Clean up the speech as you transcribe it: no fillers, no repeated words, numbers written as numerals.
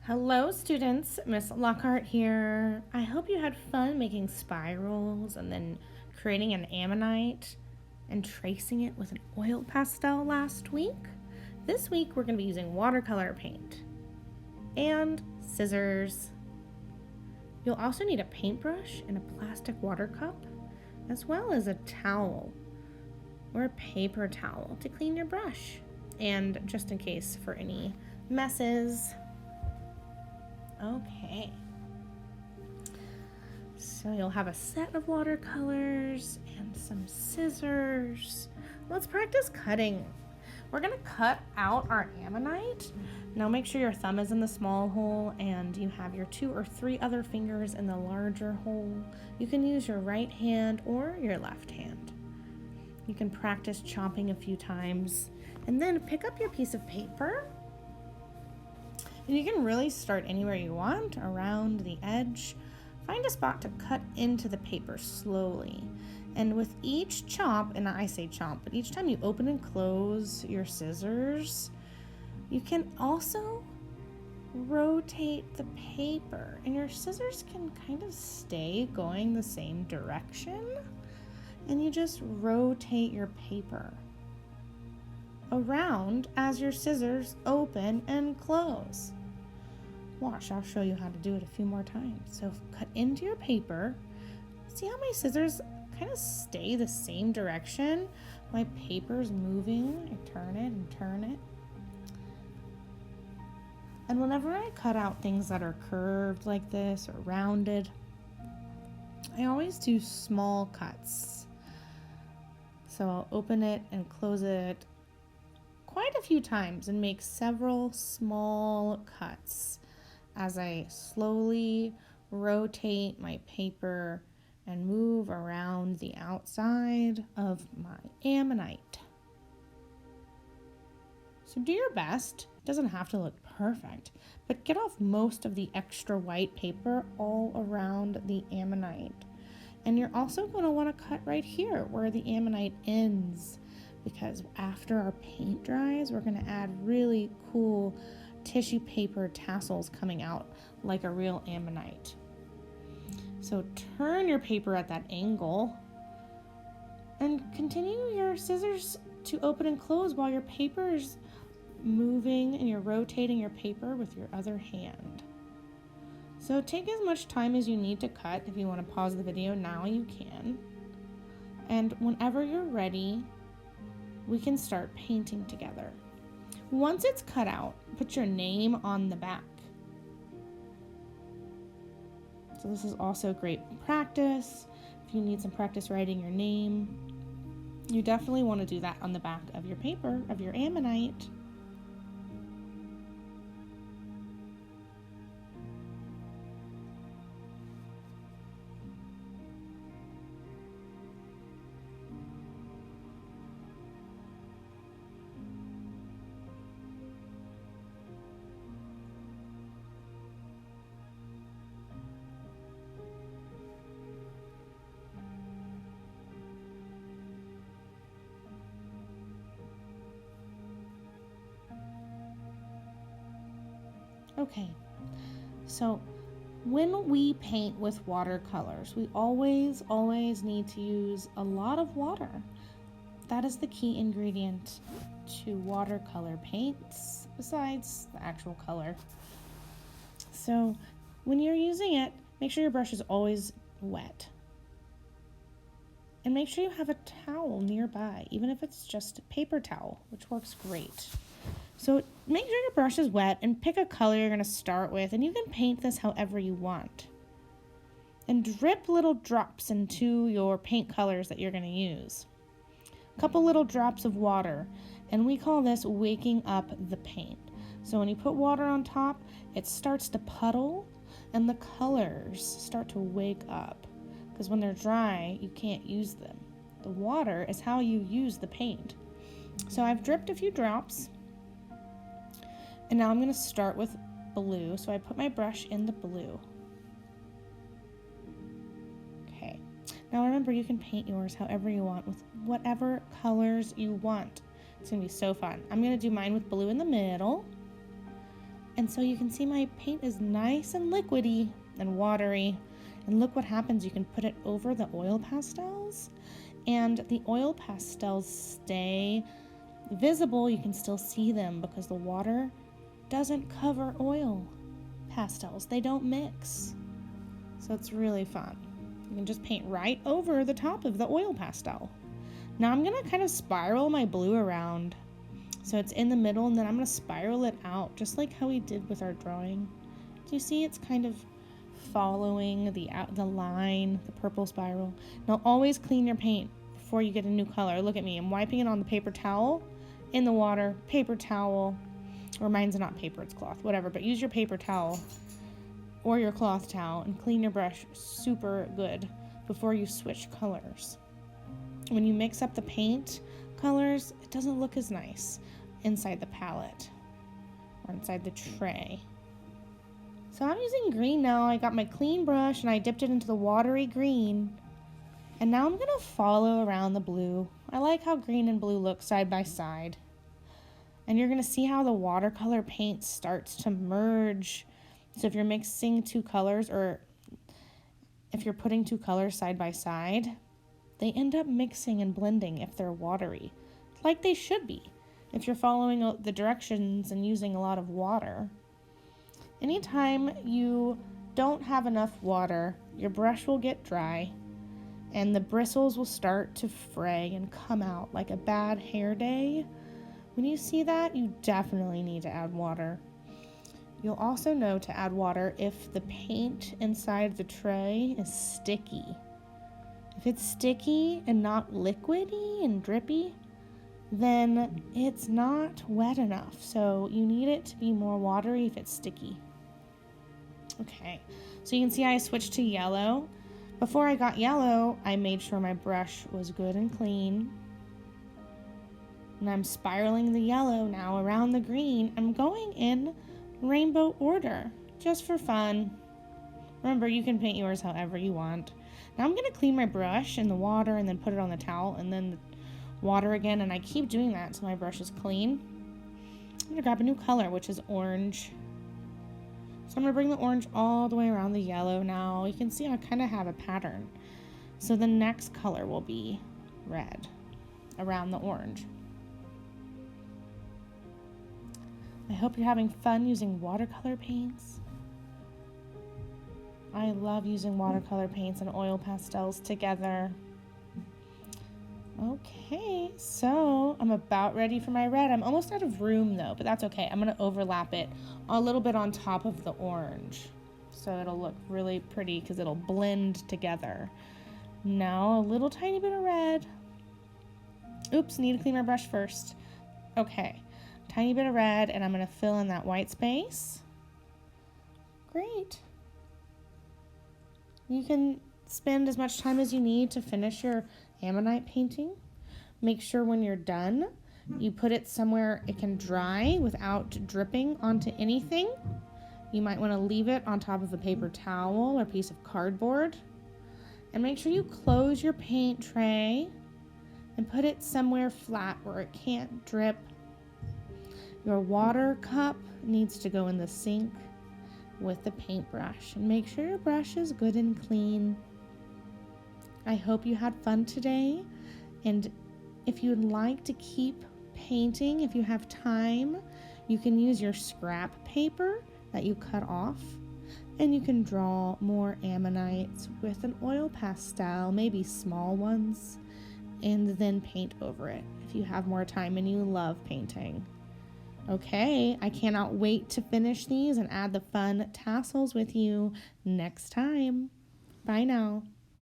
Hello students, Miss Lockhart here. I hope you had fun making spirals and then creating an ammonite and tracing it with an oil pastel last week. This week we're going to be using watercolor paint and scissors. You'll also need a paintbrush and a plastic water cup, as well as a towel or a paper towel to clean your brush, and just in case for any messes. Okay, so you'll have a set of watercolors and some scissors. Let's practice cutting. We're gonna cut out our ammonite. Now make sure your thumb is in the small hole and you have your 2 or 3 other fingers in the larger hole. You can use your right hand or your left hand. You can practice chopping a few times and then pick up your piece of paper. And you can really start anywhere you want, around the edge. Find a spot to cut into the paper slowly. And with each chop, and I say chop, but each time you open and close your scissors, you can also rotate the paper. And your scissors can kind of stay going the same direction. And you just rotate your paper around as your scissors open and close. Watch, I'll show you how to do it a few more times. So cut into your paper. See how my scissors kind of stay the same direction? My paper's moving. I turn it and turn it. And whenever I cut out things that are curved like this or rounded, I always do small cuts. So I'll open it and close it quite a few times and make several small cuts as I slowly rotate my paper and move around the outside of my ammonite. So do your best. It doesn't have to look perfect, but get off most of the extra white paper all around the ammonite. And you're also going to want to cut right here where the ammonite ends, because after our paint dries, we're going to add really cool tissue paper tassels coming out like a real ammonite. So turn your paper at that angle and continue your scissors to open and close while your paper is moving and you're rotating your paper with your other hand. So take as much time as you need to cut. If you want to pause the video now, you can. And whenever you're ready, we can start painting together. Once it's cut out, put your name on the back. So this is also great practice. If you need some practice writing your name, you definitely want to do that on the back of your paper, of your ammonite. Okay, so when we paint with watercolors, we always need to use a lot of water. That is the key ingredient to watercolor paints, besides the actual color. So when you're using it, make sure your brush is always wet. And make sure you have a towel nearby, even if it's just a paper towel, which works great. So make sure your brush is wet and pick a color you're going to start with, and you can paint this however you want. And drip little drops into your paint colors that you're going to use. A couple little drops of water, and we call this waking up the paint. So when you put water on top, it starts to puddle and the colors start to wake up, because when they're dry, you can't use them. The water is how you use the paint. So I've dripped a few drops. And now I'm going to start with blue. So I put my brush in the blue. Okay. Now remember, you can paint yours however you want with whatever colors you want. It's going to be so fun. I'm going to do mine with blue in the middle. And so you can see my paint is nice and liquidy and watery. And look what happens. You can put it over the oil pastels, and the oil pastels stay visible. You can still see them because the water doesn't cover oil pastels. They don't mix. So it's really fun. You can just paint right over the top of the oil pastel. Now I'm gonna kind of spiral my blue around. So it's in the middle, and then I'm gonna spiral it out, just like how we did with our drawing. Do you see it's kind of following the line, the purple spiral? Now always clean your paint before you get a new color. Look at me, I'm wiping it on the paper towel, in the water, paper towel, or mine's not paper, it's cloth, whatever, but use your paper towel or your cloth towel and clean your brush super good before you switch colors. When you mix up the paint colors, it doesn't look as nice inside the palette or inside the tray. So I'm using green now. I got my clean brush and I dipped it into the watery green. And now I'm gonna follow around the blue. I like how green and blue look side by side. And you're gonna see how the watercolor paint starts to merge. So if you're mixing two colors, or if you're putting two colors side by side, they end up mixing and blending if they're watery, like they should be, if you're following the directions and using a lot of water. Anytime you don't have enough water, your brush will get dry and the bristles will start to fray and come out like a bad hair day. When you see that, you definitely need to add water. You'll also know to add water if the paint inside the tray is sticky. If it's sticky and not liquidy and drippy, then it's not wet enough. So you need it to be more watery if it's sticky. Okay, so you can see I switched to yellow. Before I got yellow, I made sure my brush was good and clean. And I'm spiraling the yellow now around the green. I'm going in rainbow order, just for fun. Remember, you can paint yours however you want. Now I'm gonna clean my brush in the water and then put it on the towel and then the water again, and I keep doing that until my brush is clean. I'm gonna grab a new color, which is orange. So I'm gonna bring the orange all the way around the yellow now. You can see I kind of have a pattern. So the next color will be red around the orange. I hope you're having fun using watercolor paints. I love using watercolor paints and oil pastels together. Okay, so I'm about ready for my red. I'm almost out of room though, but that's okay. I'm gonna overlap it a little bit on top of the orange. So it'll look really pretty because it'll blend together. Now a little tiny bit of red. Oops, need to clean my brush first. Okay, tiny bit of red, and I'm gonna fill in that white space. Great. You can spend as much time as you need to finish your Ammonite painting. Make sure when you're done, you put it somewhere it can dry without dripping onto anything. You might want to leave it on top of a paper towel or piece of cardboard. And make sure you close your paint tray and put it somewhere flat where it can't drip. Your water cup needs to go in the sink with the paintbrush, and make sure your brush is good and clean. I hope you had fun today, and if you'd like to keep painting, if you have time, you can use your scrap paper that you cut off, and you can draw more ammonites with an oil pastel, maybe small ones, and then paint over it if you have more time and you love painting. Okay, I cannot wait to finish these and add the fun tassels with you next time. Bye now.